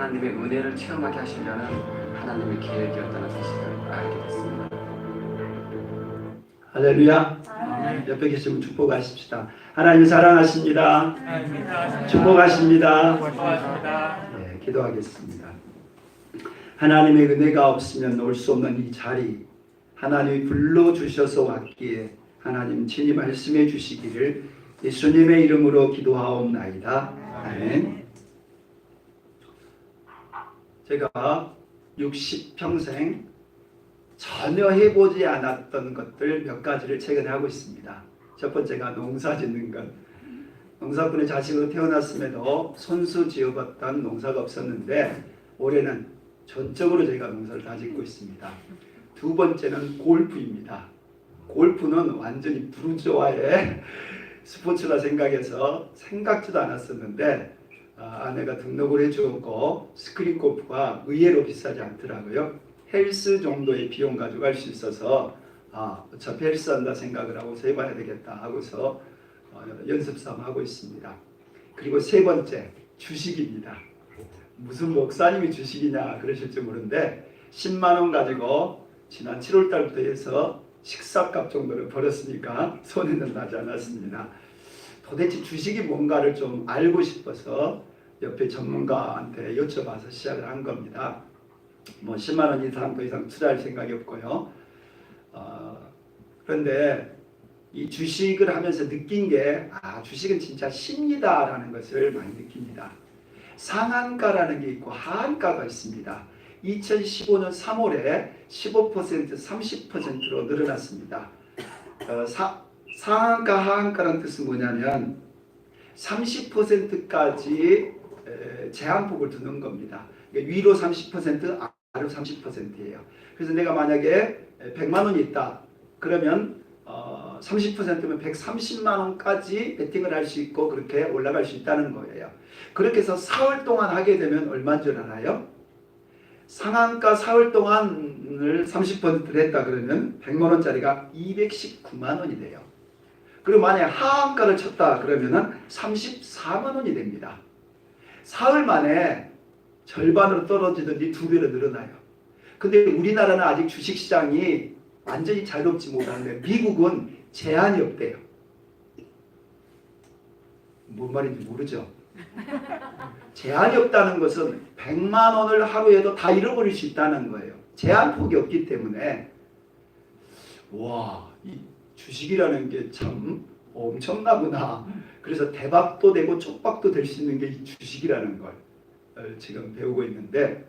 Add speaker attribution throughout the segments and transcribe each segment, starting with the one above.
Speaker 1: 하나님의 은혜를 체험하게 하시려는 하나님의 계획이었다는 사실을 알게 됐습니다.
Speaker 2: 할렐루야. 옆에 계시면 축복하십시다. 하나님 사랑하십니다. 축복하십니다. 네, 기도하겠습니다. 하나님의 은혜가 없으면 올 수 없는 이 자리, 하나님이 불러주셔서 왔기에 하나님 친히 말씀해 주시기를 예수님의 이름으로 기도하옵나이다. 아멘. 제가 60평생 전혀 해보지 않았던 것들 몇 가지를 최근에 하고 있습니다. 첫 번째가 농사 짓는 것. 농사꾼의 자식으로 태어났음에도 손수 지어봤던 농사가 없었는데 올해는 전적으로 제가 농사를 다 짓고 있습니다. 두 번째는 골프입니다. 골프는 완전히 부르주아의 스포츠라 생각해서 생각지도 않았었는데 아내가 등록을 해주었고 스크린 골프가 의외로 비싸지 않더라고요. 헬스 정도의 비용 가지고 할 수 있어서 어차피 헬스한다 생각을 하고서 해봐야 되겠다 하고서 연습 삼아 하고 있습니다. 그리고 세 번째, 주식입니다. 무슨 목사님이 주식이냐 그러실지 모르는데 10만 원 가지고 지난 7월 달부터 해서 식사값 정도를 벌었으니까 손해는 나지 않았습니다. 도대체 주식이 뭔가를 좀 알고 싶어서 옆에 전문가한테 여쭤봐서 시작을 한 겁니다. 뭐 10만 원 이상 더 이상 투자할 생각이 없고요. 그런데 이 주식을 하면서 느낀 게 주식은 진짜 쉽니다라는 것을 많이 느낍니다. 상한가라는 게 있고 하한가가 있습니다. 2015년 3월에 15% 30%로 늘어났습니다. 상한가 하한가라는 뜻은 뭐냐면 30%까지 제한폭을 두는 겁니다. 위로 30%, 아래로 30%예요. 그래서 내가 만약에 100만 원이 있다. 그러면 30%면 130만 원까지 베팅을 할 수 있고 그렇게 올라갈 수 있다는 거예요. 그렇게 해서 4월 동안 하게 되면 얼마인 줄 알아요? 상한가 4월 동안을 30%를 했다 그러면 100만 원짜리가 219만 원이 돼요. 그리고 만약에 하한가를 쳤다 그러면 34만 원이 됩니다. 사흘 만에 절반으로 떨어지더니 2배로 늘어나요. 근데 우리나라는 아직 주식시장이 완전히 자유롭지 못한데 미국은 제한이 없대요. 뭔 말인지 모르죠? 제한이 없다는 것은 100만 원을 하루에도 다 잃어버릴 수 있다는 거예요. 제한폭이 없기 때문에 이 주식이라는 게 참 엄청나구나. 그래서 대박도 되고 촉박도 될 수 있는 게 이 주식이라는 걸 지금 배우고 있는데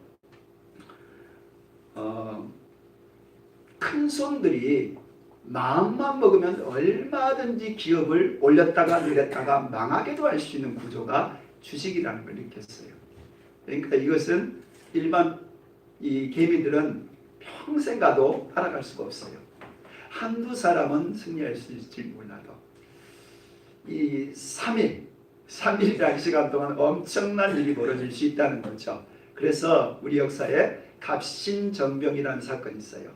Speaker 2: 큰 손들이 마음만 먹으면 얼마든지 기업을 올렸다가 내렸다가 망하게도 할 수 있는 구조가 주식이라는 걸 느꼈어요. 그러니까 이것은 일반 이 개미들은 평생 가도 따라갈 수가 없어요. 한두 사람은 승리할 수 있을지 몰라도 이 3일이라는 시간 동안 엄청난 일이 벌어질 수 있다는 거죠. 그래서 우리 역사에 갑신정병이라는 사건이 있어요.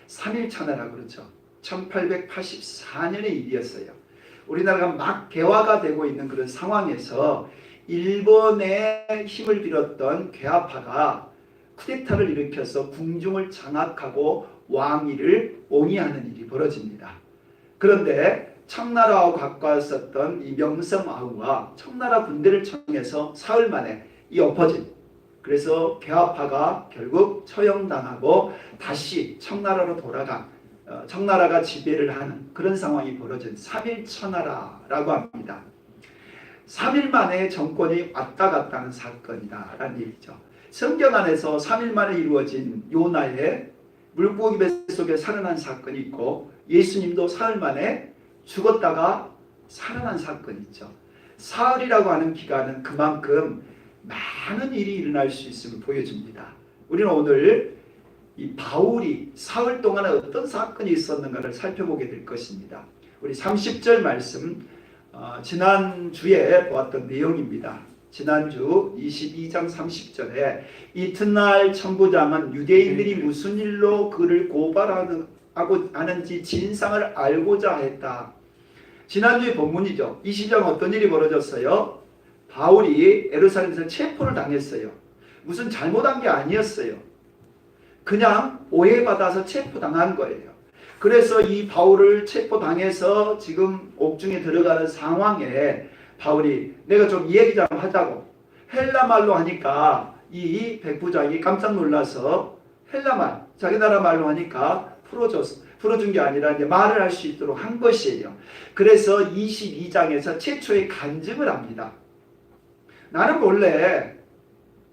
Speaker 2: 3일 천하라고 그러죠. 1884년의 일이었어요. 우리나라가 막 개화가 되고 있는 그런 상황에서 일본의 힘을 빌었던 괴화파가 쿠데타를 일으켜서 궁중을 장악하고 왕위를 옹이하는 일이 벌어집니다. 그런데 청나라와 가까웠었던 이 명성황후가 청나라 군대를 청해서 사흘 만에 이 엎어진, 그래서 괴화파가 결국 처형당하고 다시 청나라로 돌아간 청나라가 지배를 하는 그런 상황이 벌어진 3일 천하라라고 합니다. 3일 만에 정권이 왔다 갔다 하는 사건이다라는 얘기죠. 성경 안에서 3일 만에 이루어진 요나의 물고기 뱃속에 살아난 사건이 있고 예수님도 사흘 만에 죽었다가 살아난 사건이 있죠. 사흘이라고 하는 기간은 그만큼 많은 일이 일어날 수 있음을 보여줍니다. 우리는 오늘 이 바울이 사흘 동안에 어떤 사건이 있었는가를 살펴보게 될 것입니다. 우리 30절 말씀 지난주에 보았던 내용입니다. 지난주 22장 30절에 이튿날 천부장은 유대인들이 무슨 일로 그를 고발하는지 진상을 알고자 했다. 지난주의 본문이죠. 이 시장 어떤 일이 벌어졌어요? 바울이 예루살렘에서 체포를 당했어요. 무슨 잘못한 게 아니었어요. 그냥 오해받아서 체포당한 거예요. 그래서 이 바울을 체포당해서 지금 옥중에 들어가는 상황에 바울이 내가 좀 얘기 좀 하자고 헬라말로 하니까 이 백부장이 깜짝 놀라서 헬라말 자기 나라 말로 하니까 풀어준 게 아니라 이제 말을 할 수 있도록 한 것이에요. 그래서 22장에서 최초의 간증을 합니다. 나는 원래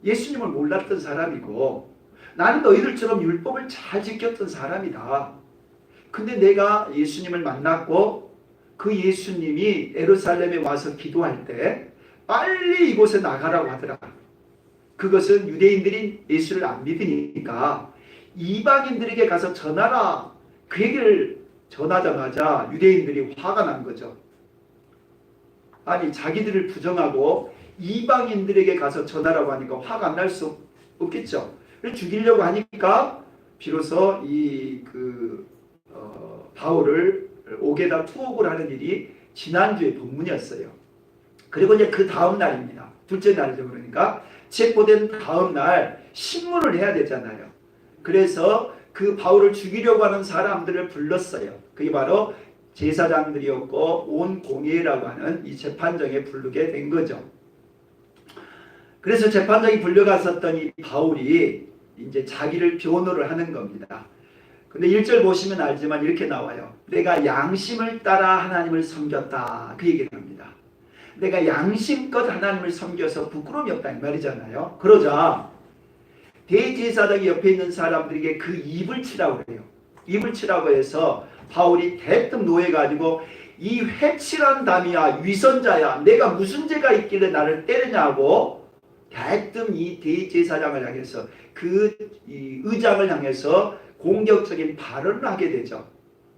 Speaker 2: 예수님을 몰랐던 사람이고 나는 너희들처럼 율법을 잘 지켰던 사람이다. 근데 내가 예수님을 만났고 그 예수님이 예루살렘에 와서 기도할 때 빨리 이곳에 나가라고 하더라. 그것은 유대인들이 예수를 안 믿으니까 이방인들에게 가서 전하라. 그 얘기를 전하자마자 유대인들이 화가 난 거죠. 아니 자기들을 부정하고 이방인들에게 가서 전하라고 하니까 화가 안 날 수 없겠죠. 죽이려고 하니까 비로소 바울을 옥에다 투옥을 하는 일이 지난주에 본문이었어요. 그리고 이제 그 다음 날입니다. 둘째 날이죠. 그러니까 체포된 다음 날 신문을 해야 되잖아요. 그래서 그 바울을 죽이려고 하는 사람들을 불렀어요. 그게 바로 제사장들이었고 온 공회라고 하는 이 재판정에 부르게 된 거죠. 그래서 재판장이 불려갔었던 이 바울이 이제 자기를 변호를 하는 겁니다. 근데 1절 보시면 알지만 이렇게 나와요. 내가 양심을 따라 하나님을 섬겼다. 그 얘기를 합니다. 내가 양심껏 하나님을 섬겨서 부끄러움이 없다 이 말이잖아요. 그러자 대제사장이 옆에 있는 사람들에게 그 입을 치라고 해요. 입을 치라고 해서 바울이 대뜸 노해가지고 이 회칠한 담이야 위선자야 내가 무슨 죄가 있길래 나를 때리냐고 대뜸 이 대제사장을 향해서 이 의장을 향해서 공격적인 발언을 하게 되죠.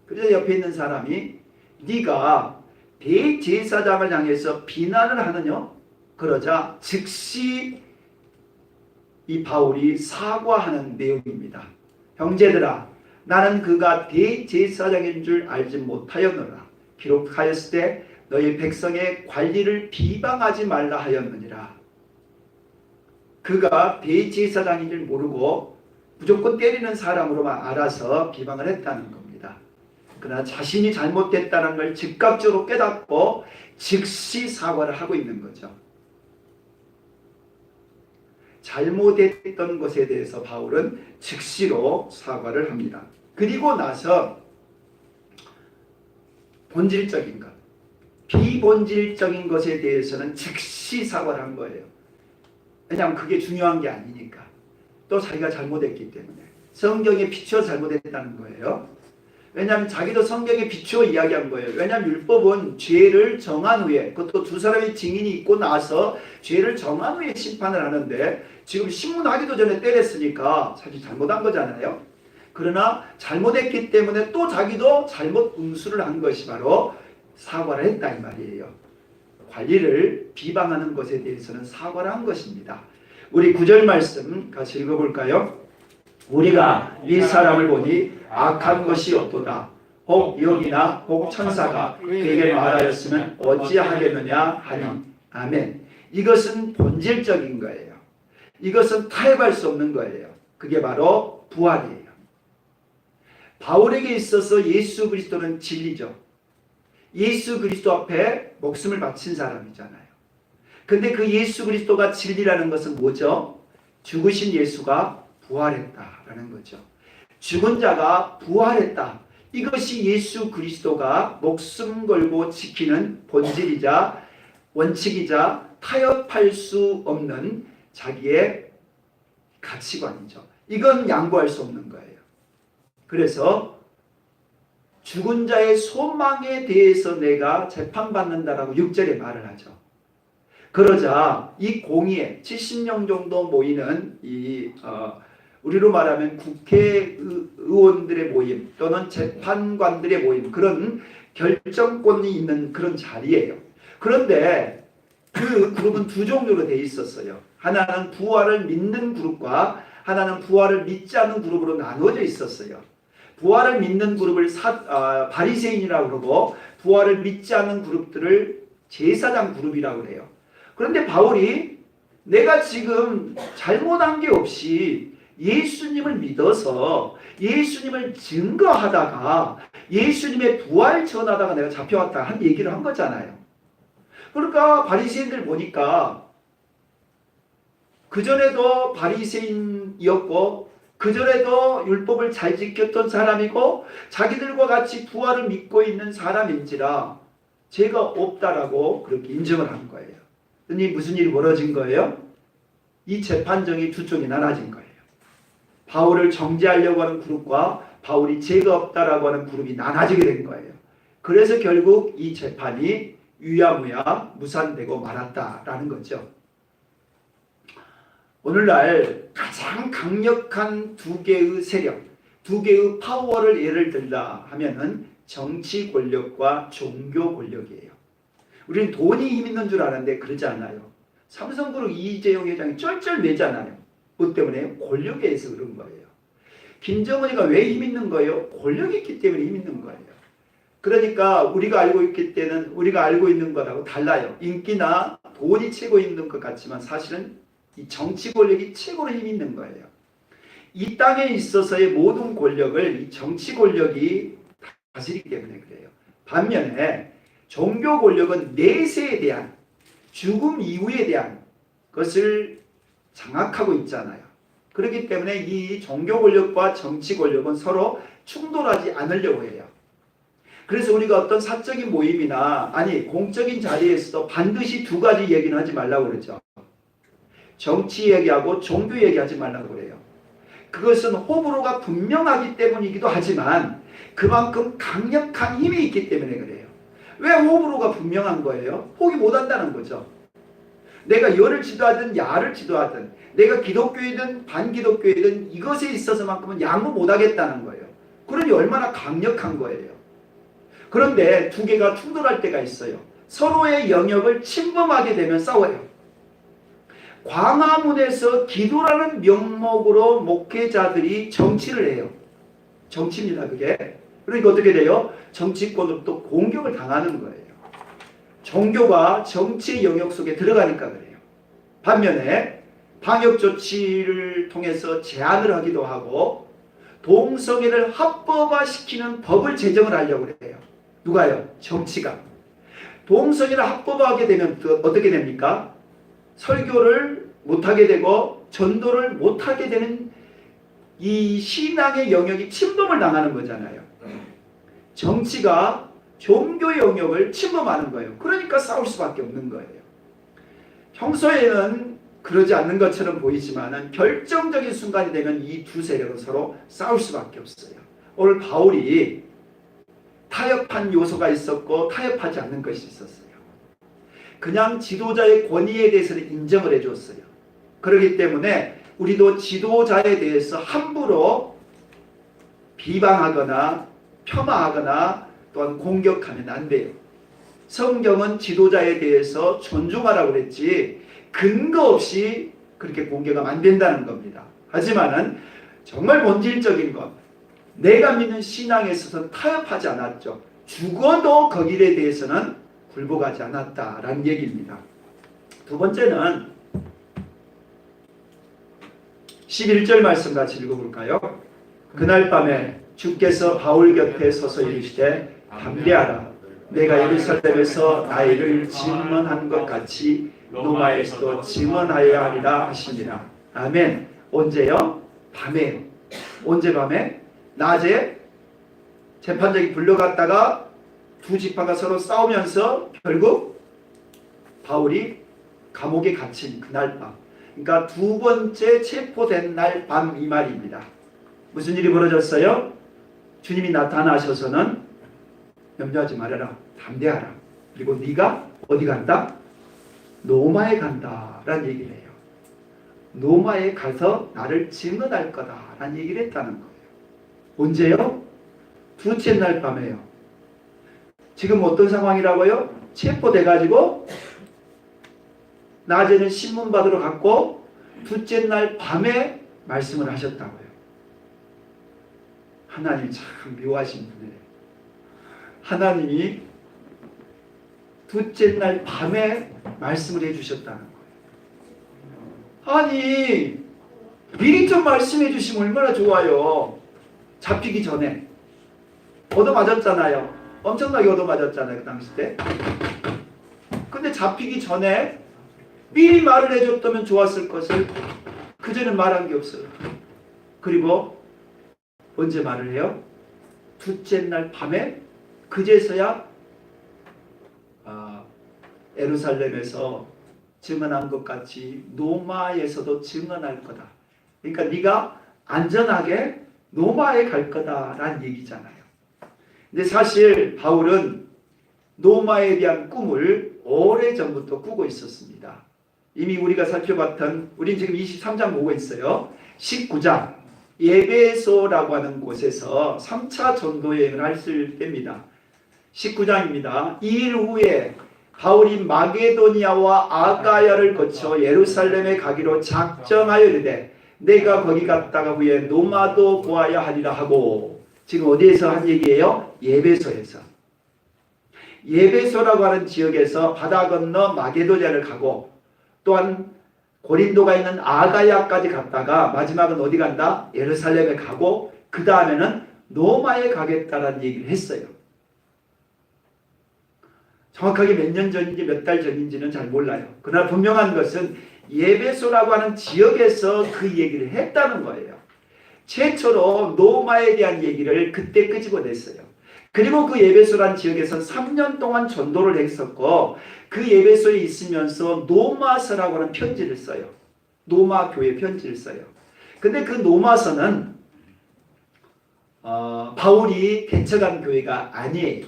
Speaker 2: 그래서 옆에 있는 사람이 네가 대제사장을 향해서 비난을 하느냐? 그러자 즉시 이 바울이 사과하는 내용입니다. 형제들아 나는 그가 대제사장인 줄 알지 못하였노라. 기록하였을 때 너희 백성의 관리를 비방하지 말라 하였느니라. 그가 대제사장인 줄 모르고 무조건 때리는 사람으로만 알아서 비방을 했다는 겁니다. 그러나 자신이 잘못됐다는 걸 즉각적으로 깨닫고 즉시 사과를 하고 있는 거죠. 잘못했던 것에 대해서 바울은 즉시로 사과를 합니다. 그리고 나서 본질적인 것, 비본질적인 것에 대해서는 즉시 사과를 한 거예요. 왜냐하면 그게 중요한 게 아니니까. 또 자기가 잘못했기 때문에. 성경에 비추어 잘못했다는 거예요. 왜냐하면 자기도 성경에 비추어 이야기한 거예요. 왜냐하면 율법은 죄를 정한 후에 그것도 두 사람의 증인이 있고 나서 죄를 정한 후에 심판을 하는데 지금 신문하기도 전에 때렸으니까 사실 잘못한 거잖아요. 그러나 잘못했기 때문에 또 자기도 잘못 응수를 한 것이 바로 사과를 했다 이 말이에요. 관리를 비방하는 것에 대해서는 사과를 한 것입니다. 우리 9절 말씀 같이 읽어볼까요? 우리가 이 사람을 보니 악한 것이 없도다. 혹 여기나 혹 천사가 그에게 말하였으면 어찌하겠느냐 하니. 아멘. 이것은 본질적인 거예요. 이것은 타협할 수 없는 거예요. 그게 바로 부활이에요. 바울에게 있어서 예수 그리스도는 진리죠. 예수 그리스도 앞에 목숨을 바친 사람이잖아요. 근데 그 예수 그리스도가 진리라는 것은 뭐죠? 죽으신 예수가 부활했다라는 거죠. 죽은 자가 부활했다. 이것이 예수 그리스도가 목숨 걸고 지키는 본질이자 원칙이자 타협할 수 없는 자기의 가치관이죠. 이건 양보할 수 없는 거예요. 그래서 죽은 자의 소망에 대해서 내가 재판받는다라고 6절에 말을 하죠. 그러자 이 공의회 70명 정도 모이는 우리로 말하면 국회의원들의 모임 또는 재판관들의 모임, 그런 결정권이 있는 그런 자리예요. 그런데 그 그룹은 두 종류로 되어 있었어요. 하나는 부활을 믿는 그룹과 하나는 부활을 믿지 않는 그룹으로 나누어져 있었어요. 부활을 믿는 그룹을 바리새인이라고 그러고 부활을 믿지 않는 그룹들을 제사장 그룹이라고 해요. 그런데 바울이 내가 지금 잘못한 게 없이 예수님을 믿어서 예수님을 증거하다가 예수님의 부활 전하다가 내가 잡혀왔다 한 얘기를 한 거잖아요. 그러니까 바리새인들 보니까 그전에도 바리새인이었고 그전에도 율법을 잘 지켰던 사람이고 자기들과 같이 부활을 믿고 있는 사람인지라 죄가 없다라고 그렇게 인정을 한 거예요. 그러니 무슨 일이 벌어진 거예요? 이 재판정이 두 쪽이 나눠진 거예요. 바울을 정죄하려고 하는 그룹과 바울이 죄가 없다라고 하는 그룹이 나눠지게 된 거예요. 그래서 결국 이 재판이 유야무야 무산되고 말았다라는 거죠. 오늘날 가장 강력한 두 개의 세력, 두 개의 파워를 예를 들라 하면은 정치 권력과 종교 권력이에요. 우리는 돈이 힘 있는 줄 아는데 그러지 않아요. 삼성그룹 이재용 회장이 쩔쩔매잖아요. 뭐 때문에? 권력에 의해서 그런 거예요. 김정은이가 왜 힘 있는 거예요? 권력이 있기 때문에 힘 있는 거예요. 그러니까 우리가 알고 있기 때는 우리가 알고 있는 거라고 달라요. 인기나 돈이 최고 있는 것 같지만 사실은 이 정치 권력이 최고로 힘 있는 거예요. 이 땅에 있어서의 모든 권력을 이 정치 권력이 다스리기 때문에 그래요. 반면에 종교 권력은 내세에 대한 죽음 이후에 대한 것을 장악하고 있잖아요. 그렇기 때문에 이 종교 권력과 정치 권력은 서로 충돌하지 않으려고 해요. 그래서 우리가 어떤 사적인 모임이나 아니 공적인 자리에서도 반드시 두 가지 얘기는 하지 말라고 그러죠. 정치 얘기하고 종교 얘기하지 말라고 그래요. 그것은 호불호가 분명하기 때문이기도 하지만 그만큼 강력한 힘이 있기 때문에 그래요. 왜 호불호가 분명한 거예요? 포기 못한다는 거죠. 내가 여를 지도하든 야를 지도하든 내가 기독교이든 반기독교이든 이것에 있어서만큼은 양보 못하겠다는 거예요. 그러니 얼마나 강력한 거예요. 그런데 두 개가 충돌할 때가 있어요. 서로의 영역을 침범하게 되면 싸워요. 광화문에서 기도라는 명목으로 목회자들이 정치를 해요. 정치입니다, 그게. 그러니까 어떻게 돼요? 정치권으로부터 공격을 당하는 거예요. 종교가 정치의 영역 속에 들어가니까 그래요. 반면에 방역 조치를 통해서 제한을 하기도 하고 동성애를 합법화시키는 법을 제정을 하려고 그래요. 누가요? 정치가. 동성애를 합법화하게 되면 어떻게 됩니까? 설교를 못하게 되고 전도를 못하게 되는 이 신앙의 영역이 침범을 당하는 거잖아요. 정치가 종교의 영역을 침범하는 거예요. 그러니까 싸울 수밖에 없는 거예요. 평소에는 그러지 않는 것처럼 보이지만 결정적인 순간이 되면 이 두 세력은 서로 싸울 수밖에 없어요. 오늘 바울이 타협한 요소가 있었고 타협하지 않는 것이 있었어요. 그냥 지도자의 권위에 대해서는 인정을 해줬어요. 그렇기 때문에 우리도 지도자에 대해서 함부로 비방하거나 폄하하거나 또한 공격하면 안 돼요. 성경은 지도자에 대해서 존중하라고 그랬지 근거 없이 그렇게 공격하면 안 된다는 겁니다. 하지만은 정말 본질적인 것, 내가 믿는 신앙에 있어서는 타협하지 않았죠. 죽어도 거기에 대해서는 굴복하지 않았다라는 얘기입니다. 두 번째는 11절 말씀 같이 읽어볼까요? 그날 밤에 주께서 바울 곁에 서서 이르시되 담대하라. 내가 예루살렘에서 나이를 증언한 것 같이 로마에서도 증언하여야 하리라 하시니라. 아멘. 언제요? 밤에요. 언제 밤에? 낮에 재판장이 불려갔다가 두 지파가 서로 싸우면서 결국 바울이 감옥에 갇힌 그날 밤. 그러니까 두 번째 체포된 날 밤 이 말입니다. 무슨 일이 벌어졌어요? 주님이 나타나셔서는 염려하지 말아라. 담대하라. 그리고 네가 어디 간다? 로마에 간다 라는 얘기를 해요. 로마에 가서 나를 증언할 거다 라는 얘기를 했다는 거예요. 언제요? 둘째 날 밤에요. 지금 어떤 상황이라고요? 체포돼가지고 낮에는 신문 받으러 갔고 둘째 날 밤에 말씀을 하셨다고요. 하나님 참 묘하신 분이에요. 하나님이 둘째 날 밤에 말씀을 해주셨다는 거예요. 아니 미리 좀 말씀해 주시면 얼마나 좋아요. 잡히기 전에. 얻어맞았잖아요. 엄청나게 얻어맞았잖아요. 그 당시 때. 근데 잡히기 전에 미리 말을 해줬다면 좋았을 것을 그전엔 말한 게 없어요. 그리고 언제 말을 해요? 둘째 날 밤에 그제서야 예루살렘에서 증언한 것 같이 노마에서도 증언할 거다. 그러니까 네가 안전하게 노마에 갈 거다라는 얘기잖아요. 근데 사실 바울은 노마에 대한 꿈을 오래전부터 꾸고 있었습니다. 이미 우리가 살펴봤던, 우린 지금 23장 보고 있어요. 19장 예배소라고 하는 곳에서 3차 전도여행을 했을 때입니다. 19장입니다. 2일 후에 바울이 마게도니아와 아가야를 거쳐 예루살렘에 가기로 작정하여 이르되 내가 거기 갔다가 후에 노마도 보아야 하리라 하고, 지금 어디에서 한 얘기예요? 예배소에서. 예배소라고 하는 지역에서 바다 건너 마게도니아를 가고 또한 고린도가 있는 아가야까지 갔다가 마지막은 어디 간다? 예루살렘에 가고 그 다음에는 노마에 가겠다라는 얘기를 했어요. 정확하게 몇 년 전인지 몇 달 전인지는 잘 몰라요. 그러나 분명한 것은 예배소라고 하는 지역에서 그 얘기를 했다는 거예요. 최초로 노마에 대한 얘기를 그때 끄집어냈어요. 그리고 그 예배소라는 지역에서 3년 동안 전도를 했었고 그 예배소에 있으면서 노마서라고 하는 편지를 써요. 노마 교회 편지를 써요. 근데 그 노마서는 바울이 개척한 교회가 아니에요.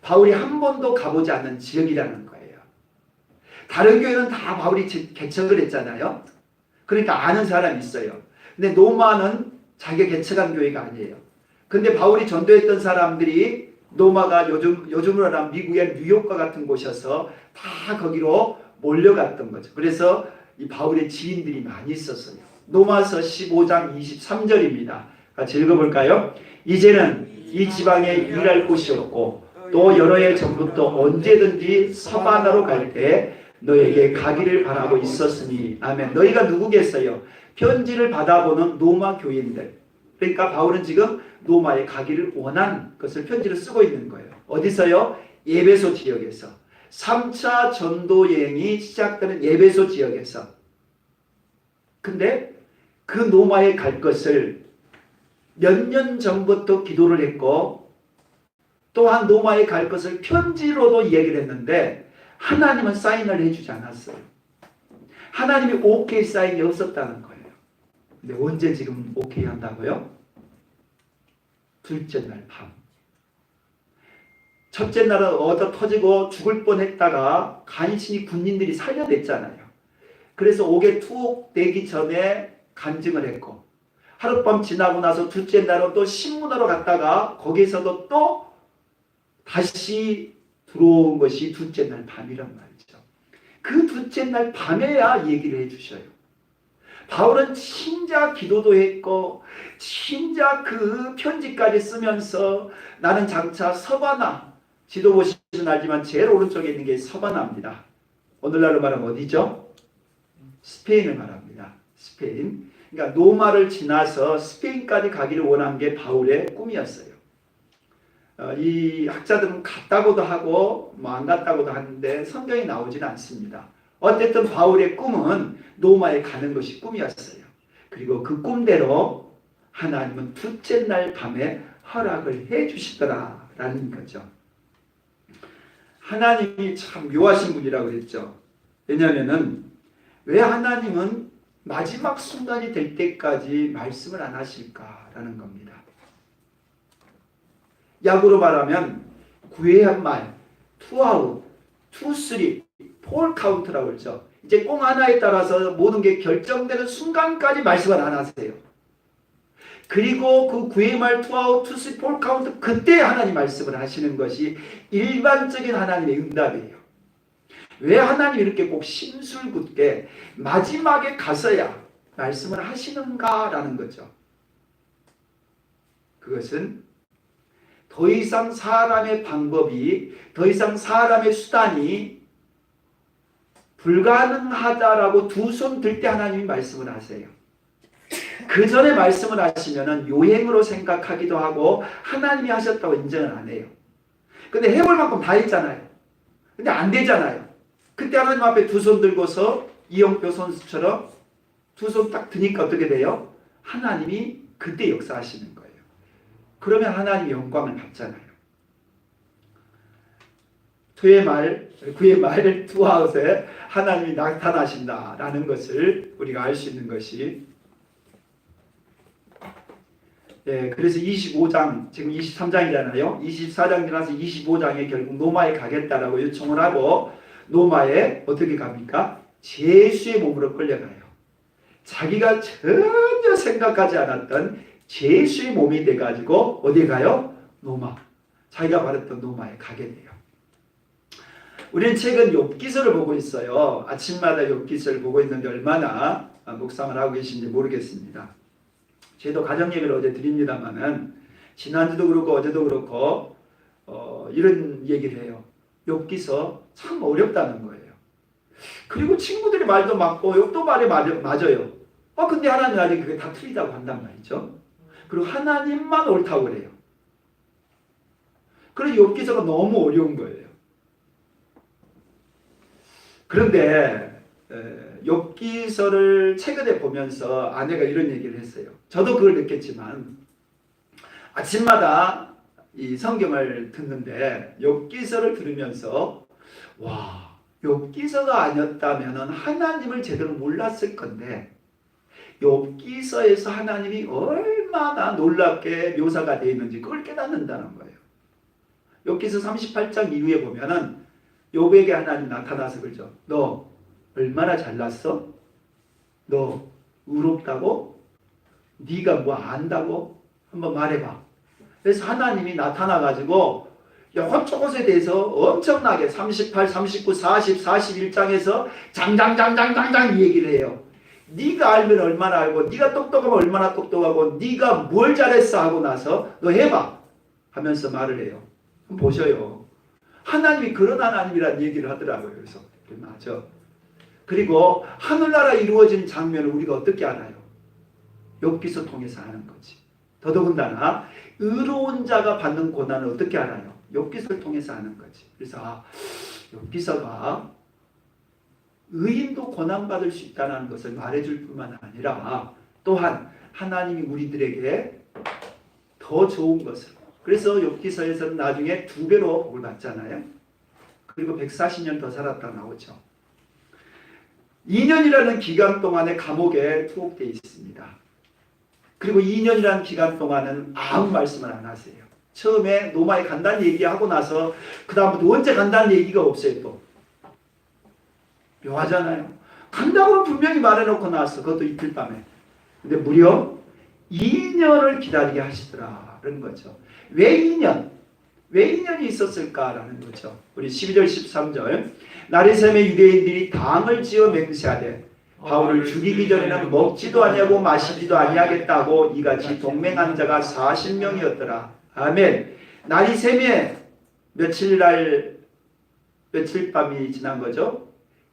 Speaker 2: 바울이 한 번도 가보지 않는 지역이라는 거예요. 다른 교회는 다 바울이 개척을 했잖아요. 그러니까 아는 사람이 있어요. 근데 노마는 자기가 개척한 교회가 아니에요. 근데 바울이 전도했던 사람들이 노마가 요즘으로 하면 미국의 뉴욕과 같은 곳이어서 다 거기로 몰려갔던 거죠. 그래서 이 바울의 지인들이 많이 있었어요. 노마서 15장 23절입니다. 같이 읽어볼까요? 이제는 이 지방에 일할 곳이 없고 또 여러 해 전부터 언제든지 서바나로 갈 때 너에게 가기를 바라고 있었으니. 아멘. 너희가 누구겠어요? 편지를 받아보는 노마 교인들. 그러니까 바울은 지금 노마에 가기를 원한 것을 편지를 쓰고 있는 거예요. 어디서요? 예배소 지역에서. 3차 전도 여행이 시작되는 예배소 지역에서. 근데 그 노마에 갈 것을 몇 년 전부터 기도를 했고 또한 노마에 갈 것을 편지로도 얘기를 했는데 하나님은 사인을 해주지 않았어요. 하나님이 오케이 사인이 없었다는 거예요. 근데 언제 지금 오케이 한다고요? 둘째 날 밤. 첫째 날은 얻어 터지고 죽을 뻔했다가 간신히 군인들이 살려냈잖아요. 그래서 옥에 투옥 되기 전에 간증을 했고 하룻밤 지나고 나서 둘째 날은 또 신문하러 갔다가 거기서도 또 다시 들어온 것이 둘째 날 밤이란 말이죠. 그 둘째 날 밤에야 얘기를 해주셔요. 바울은 진짜 기도도 했고 진짜 그 편지까지 쓰면서 나는 장차 서바나, 지도 보시면 알지만 제일 오른쪽에 있는 게 서바나입니다. 오늘날로 말하면 어디죠? 스페인을 말합니다. 스페인. 그러니까 노마를 지나서 스페인까지 가기를 원한 게 바울의 꿈이었어요. 이 학자들은 갔다고도 하고 뭐 안 갔다고도 하는데 성경에 나오지는 않습니다. 어쨌든 바울의 꿈은 노마에 가는 것이 꿈이었어요. 그리고 그 꿈대로 하나님은 둘째 날 밤에 허락을 해 주시더라라는 거죠. 하나님이 참 묘하신 분이라고 그랬죠. 왜냐하면은 왜 하나님은 마지막 순간이 될 때까지 말씀을 안 하실까라는 겁니다. 야구로 말하면 9회 한 말, 투아웃, 투쓰리, 폴 카운트라고 그러죠. 이제 공 하나에 따라서 모든 게 결정되는 순간까지 말씀을 안 하세요. 그리고 그 9회 말, 투아웃, 투쓰리, 폴 카운트 그때 하나님 말씀을 하시는 것이 일반적인 하나님의 응답이에요. 왜 하나님이 이렇게 꼭 심술궂게 마지막에 가서야 말씀을 하시는가라는 거죠. 그것은 더 이상 사람의 방법이, 더 이상 사람의 수단이 불가능하다라고 두 손 들 때 하나님이 말씀을 하세요. 그 전에 말씀을 하시면은 요행으로 생각하기도 하고 하나님이 하셨다고 인정을 안 해요. 근데 해볼 만큼 다 했잖아요. 근데 안 되잖아요. 그때 하나님 앞에 두 손 들고서 이영표 선수처럼 두 손 딱 드니까 어떻게 돼요? 하나님이 그때 역사하시는 거예요. 그러면 하나님이 영광을 받잖아요. 구의 말 투아웃에 하나님이 나타나신다라는 것을 우리가 알 수 있는 것이, 그래서 25장, 지금 23장이잖아요. 24장 지나서 25장에 결국 노마에 가겠다라고 요청을 하고, 노마에 어떻게 갑니까? 제수의 몸으로 끌려가요. 자기가 전혀 생각하지 않았던 제수의 몸이 돼가지고 어디에 가요? 노마. 자기가 말했던 노마에 가게 돼요. 우리는 최근 욥기서를 보고 있어요. 아침마다 욥기서를 보고 있는데 얼마나 묵상을 하고 계신지 모르겠습니다. 저도 가정 예배를 어제 드립니다만은 지난주도 그렇고 어제도 그렇고 이런 얘기를 해요. 욥기서 참 어렵다는 거예요. 그리고 친구들이 말도 맞고 욥도 말이 맞아요. 근데 하나님 아직 그게 다 틀리다고 한단 말이죠. 그리고 하나님만 옳다고 그래요. 그래서 욥기서가 너무 어려운 거예요. 그런데 욥기서를 최근에 보면서 아내가 이런 얘기를 했어요. 저도 그걸 느꼈지만 아침마다 이 성경을 듣는데 욥기서를 들으면서 와, 욥기서가 아니었다면 하나님을 제대로 몰랐을 건데 욥기서에서 하나님이 얼마나 놀랍게 묘사가 되어 있는지 그걸 깨닫는다는 거예요. 욥기서 38장 이후에 보면은 욥에게 하나님 나타나서 그러죠. 너 얼마나 잘났어? 너 의롭다고? 네가 뭐 안다고? 한번 말해봐. 그래서 하나님이 나타나가지고 여호쪽것에 대해서 엄청나게 38, 39, 40, 41장에서 장장장장장장 이 얘기를 해요. 네가 알면 얼마나 알고 네가 똑똑하면 얼마나 똑똑하고 네가 뭘 잘했어 하고 나서 너 해봐 하면서 말을 해요. 한번 보셔요. 하나님이 그런 하나님이라는 얘기를 하더라고요. 그래서 맞아. 그리고 하늘나라 이루어진 장면을 우리가 어떻게 알아요? 욥기서 통해서 아는 거지. 더더군다나 의로운 자가 받는 고난을 어떻게 알아요? 욥기서를 통해서 아는 거지. 그래서 욥기서가 의인도 고난받을 수 있다는 것을 말해줄 뿐만 아니라 또한 하나님이 우리들에게 더 좋은 것을, 그래서 욥기서에서는 나중에 2배로 복을 받잖아요. 그리고 140년 더 살았다 나오죠. 2년이라는 기간 동안에 감옥에 투옥되어 있습니다. 그리고 2년이라는 기간 동안은 아무 말씀을 안 하세요. 처음에 노마에 간다는 얘기하고 나서 그 다음부터 언제 간다는 얘기가 없어요. 또 묘하잖아요. 간다고 분명히 말해놓고 나왔어. 그것도 이틀 밤에. 근데 무려 2년을 기다리게 하시더라는 거죠. 왜 2년? 왜 2년이 있었을까라는 거죠. 우리 12절 13절 나리샘의 유대인들이 당을 지어 맹세하되 바울을 죽이기 전에는 먹지도 아니하고 마시지도 아니하겠다고 이같이 동맹한 자가 40명이었더라. 아멘. 나리샘에 며칠 밤이 지난 거죠?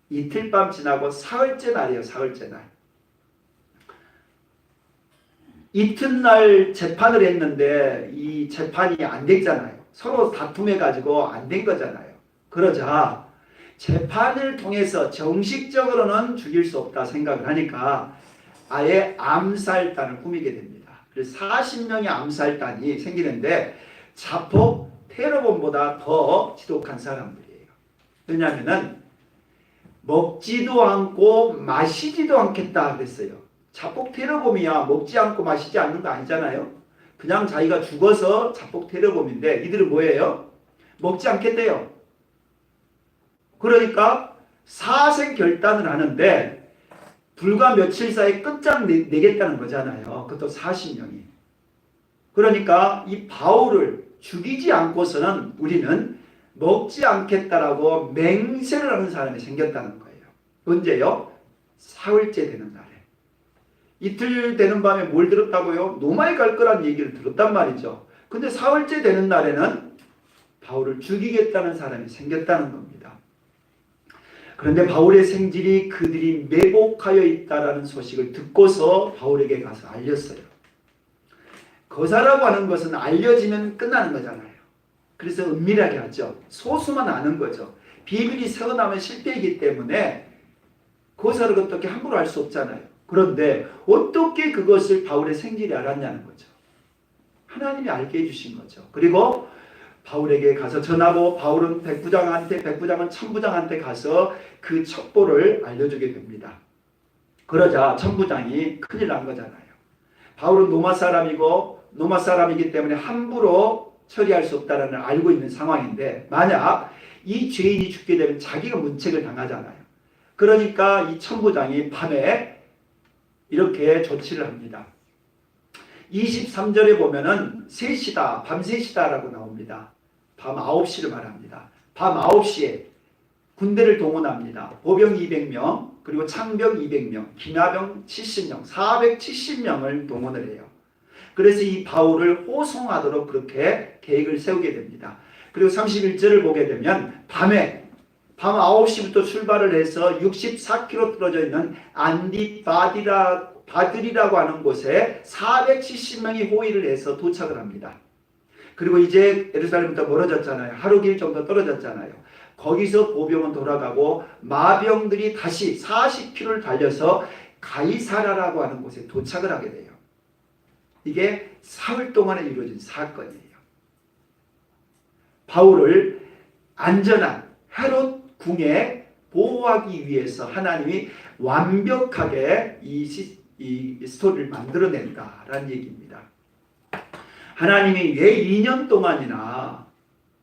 Speaker 2: 이틀 밤 지나고 사흘째 날이에요. 사흘째 날. 이튿날 재판을 했는데 이 재판이 안 됐잖아요. 서로 다툼해가지고 안 된 거잖아요. 그러자 재판을 통해서 정식적으로는 죽일 수 없다 생각을 하니까 아예 암살단을 꾸미게 됩니다. 그래서 40명의 암살단이 생기는데 자폭 테러범보다 더 지독한 사람들이에요. 왜냐하면 먹지도 않고 마시지도 않겠다 그랬어요. 자폭 테러범이야 먹지 않고 마시지 않는 거 아니잖아요. 그냥 자기가 죽어서 자폭 테러범인데 이들은 뭐예요? 먹지 않겠대요. 그러니까 사생 결단을 하는데 불과 며칠 사이에 끝장내겠다는 거잖아요. 그것도 40명이. 그러니까 이 바울을 죽이지 않고서는 우리는 먹지 않겠다라고 맹세를 하는 사람이 생겼다는 거예요. 언제요? 사흘째 되는 날에. 이틀 되는 밤에 뭘 들었다고요? 노마에 갈 거란 얘기를 들었단 말이죠. 근데 사흘째 되는 날에는 바울을 죽이겠다는 사람이 생겼다는 겁니다. 그런데 바울의 생질이 그들이 매복하여 있다라는 소식을 듣고서 바울에게 가서 알렸어요. 거사라고 하는 것은 알려지면 끝나는 거잖아요. 그래서 은밀하게 하죠. 소수만 아는 거죠. 비밀이 새어나면 실패이기 때문에 거사를 어떻게 함부로 할 수 없잖아요. 그런데 어떻게 그것을 바울의 생질이 알았냐는 거죠. 하나님이 알게 해주신 거죠. 그리고 바울에게 가서 전하고 바울은 백부장은 천부장한테 가서 그 첩보를 알려주게 됩니다. 그러자 천부장이 큰일 난 거잖아요. 바울은 로마 사람이기 때문에 함부로 처리할 수 없다는 걸 알고 있는 상황인데 만약 이 죄인이 죽게 되면 자기가 문책을 당하잖아요. 그러니까 이 천부장이 밤에 이렇게 조치를 합니다. 23절에 보면은 3시다, 밤 3시다라고 나옵니다. 밤 9시를 말합니다. 밤 9시에 군대를 동원합니다. 보병 200명, 그리고 창병 200명, 기마병 70명, 470명을 동원을 해요. 그래서 이 바울을 호송하도록 그렇게 계획을 세우게 됩니다. 그리고 31절을 보게 되면 밤 9시부터 출발을 해서 64km 떨어져 있는 바들이라고 하는 곳에 470명이 호위를 해서 도착을 합니다. 그리고 이제 예루살렘부터 멀어졌잖아요. 하루 길 정도 떨어졌잖아요. 거기서 보병은 돌아가고 마병들이 다시 40km를 달려서 가이사라라고 하는 곳에 도착을 하게 돼요. 이게 사흘 동안에 이루어진 사건이에요. 바울을 안전한 헤롯 궁에 보호하기 위해서 하나님이 완벽하게 이 스토리를 만들어낸다라는 얘기입니다. 하나님이 왜 2년 동안이나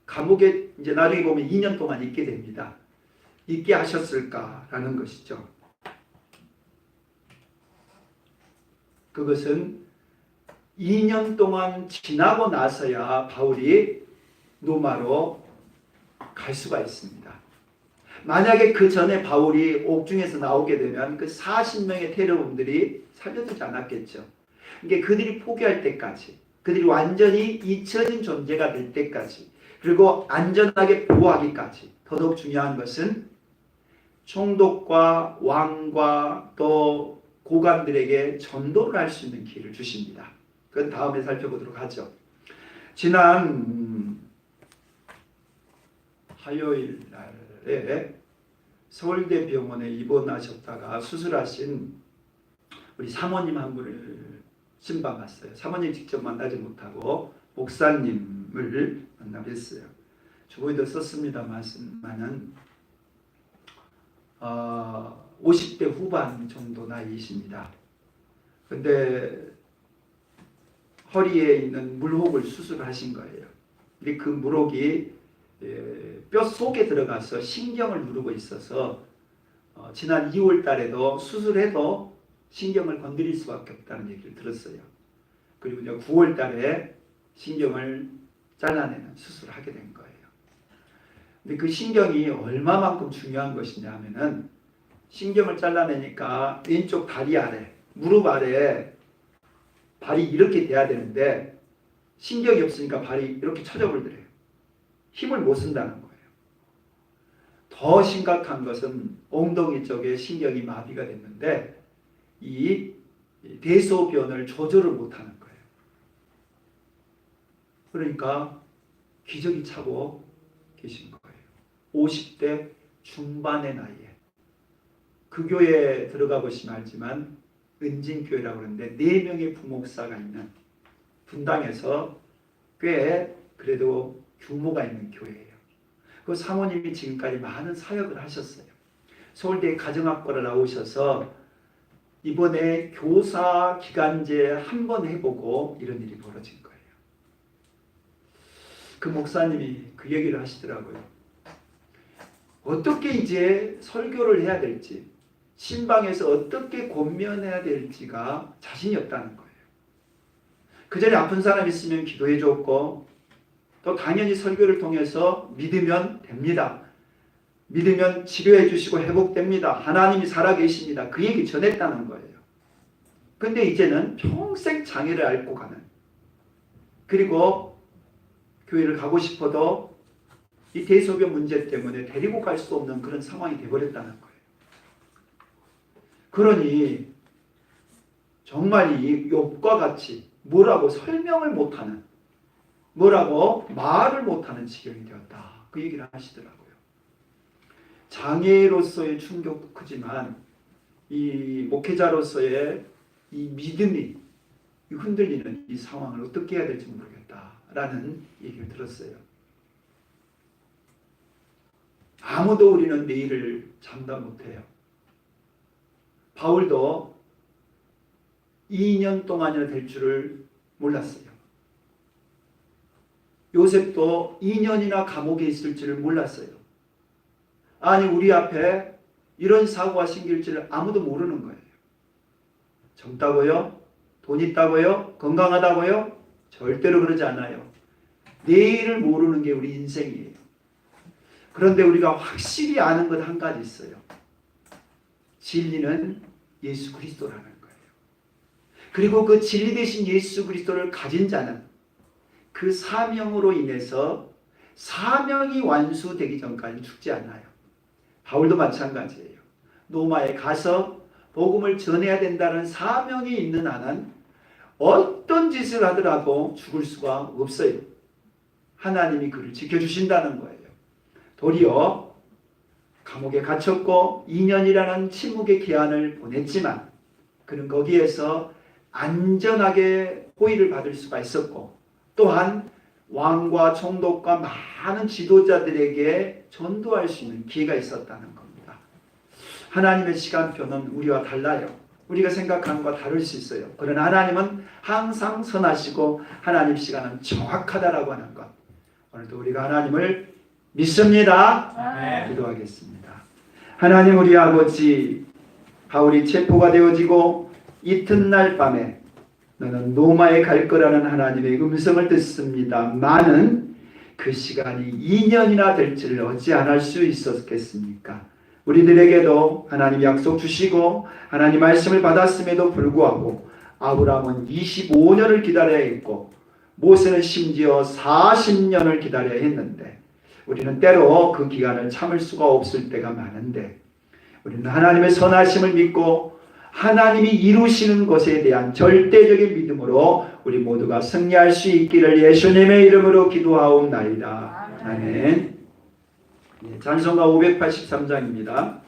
Speaker 2: 감옥에 이제 나중에 보면 2년 동안 있게 됩니다. 있게 하셨을까라는 것이죠. 그것은 2년 동안 지나고 나서야 바울이 로마로 갈 수가 있습니다. 만약에 그 전에 바울이 옥중에서 나오게 되면 그 40명의 테러범들이 살려두지 않았겠죠. 그러니까 그들이 포기할 때까지, 그들이 완전히 잊혀진 존재가 될 때까지, 그리고 안전하게 보호하기까지. 더더욱 중요한 것은 총독과 왕과 또 고관들에게 전도를 할 수 있는 기회를 주십니다. 그건 다음에 살펴보도록 하죠. 지난 화요일 날에 서울대 병원에 입원하셨다가 수술하신 우리 사모님 한 분을 신방갔어요. 사모님 직접 만나지 못하고 목사님을 만나뵀어요. 주보에도 썼습니다만은 50대 후반 정도 나이이십니다. 근데 허리에 있는 물혹을 수술하신 거예요. 근데 그 물혹이 뼈 속에 들어가서 신경을 누르고 있어서 지난 2월 달에도 수술해도 신경을 건드릴 수밖에 없다는 얘기를 들었어요. 그리고 이제 9월 달에 신경을 잘라내는 수술을 하게 된 거예요. 근데 그 신경이 얼마만큼 중요한 것이냐 하면은 신경을 잘라내니까 왼쪽 다리 아래, 무릎 아래 발이 이렇게 돼야 되는데 신경이 없으니까 발이 이렇게 처져 버리더래요. 힘을 못 쓴다는 거예요. 더 심각한 것은 엉덩이 쪽에 신경이 마비가 됐는데 이 대소변을 조절을 못하는 거예요. 그러니까 기저귀 차고 계신 거예요. 50대 중반의 나이에. 그 교회에 들어가 보시면 알지만 은진교회라고 하는데 4명의 부목사가 있는 분당에서 꽤 그래도 규모가 있는 교회예요. 그 사모님이 지금까지 많은 사역을 하셨어요. 서울대 가정학과를 나오셔서 이번에 교사 기간제 한 번 해보고 이런 일이 벌어진 거예요. 그 목사님이 그 얘기를 하시더라고요. 어떻게 이제 설교를 해야 될지, 신방에서 어떻게 권면해야 될지가 자신이 없다는 거예요. 그 전에 아픈 사람 있으면 기도해 줬고 또 당연히 설교를 통해서 믿으면 됩니다. 믿으면 치료해 주시고 회복됩니다. 하나님이 살아계십니다. 그 얘기 전했다는 거예요. 근데 이제는 평생 장애를 앓고 가는, 그리고 교회를 가고 싶어도 이 대소변 문제 때문에 데리고 갈 수 없는 그런 상황이 되어버렸다는 거예요. 그러니 정말 이 욥과 같이 뭐라고 설명을 못하는, 뭐라고 말을 못하는 지경이 되었다. 그 얘기를 하시더라고요. 장애로서의 충격도 크지만 이 목회자로서의 이 믿음이 흔들리는 이 상황을 어떻게 해야 될지 모르겠다라는 얘기를 들었어요. 아무도 우리는 내일을 장담 못해요. 바울도 2년 동안이나 될 줄을 몰랐어요. 요셉도 2년이나 감옥에 있을 줄을 몰랐어요. 아니 우리 앞에 이런 사고가 생길 줄 아무도 모르는 거예요. 젊다고요? 돈 있다고요? 건강하다고요? 절대로 그러지 않아요. 내일을 모르는 게 우리 인생이에요. 그런데 우리가 확실히 아는 것 한 가지 있어요. 진리는 예수 그리스도라는 거예요. 그리고 그 진리 되신 예수 그리스도를 가진 자는 그 사명으로 인해서 사명이 완수되기 전까지 죽지 않아요. 바울도 마찬가지예요. 로마에 가서 복음을 전해야 된다는 사명이 있는 한은 어떤 짓을 하더라도 죽을 수가 없어요. 하나님이 그를 지켜주신다는 거예요. 도리어 감옥에 갇혔고 2년이라는 침묵의 기한을 보냈지만 그는 거기에서 안전하게 호의를 받을 수가 있었고 또한 왕과 총독과 많은 지도자들에게 전도할 수 있는 기회가 있었다는 겁니다. 하나님의 시간표는 우리와 달라요. 우리가 생각하는 것과 다를 수 있어요. 그러나 하나님은 항상 선하시고 하나님 시간은 정확하다라고 하는 것. 오늘도 우리가 하나님을 믿습니다.
Speaker 3: 아멘.
Speaker 2: 기도하겠습니다. 하나님 우리 아버지, 바울이 체포가 되어지고 이튿날 밤에 너는 로마에 갈 거라는 하나님의 음성을 듣습니다마는 그 시간이 2년이나 될지를 어찌안할 수 있었겠습니까? 우리들에게도 하나님 약속 주시고 하나님 말씀을 받았음에도 불구하고 아브라함은 25년을 기다려야 했고 모세는 심지어 40년을 기다려야 했는데 우리는 때로 그 기간을 참을 수가 없을 때가 많은데 우리는 하나님의 선하심을 믿고 하나님이 이루시는 것에 대한 절대적인 믿음으로 우리 모두가 승리할 수 있기를 예수님의 이름으로 기도하옵나이다. 아멘. 찬송가 583장입니다.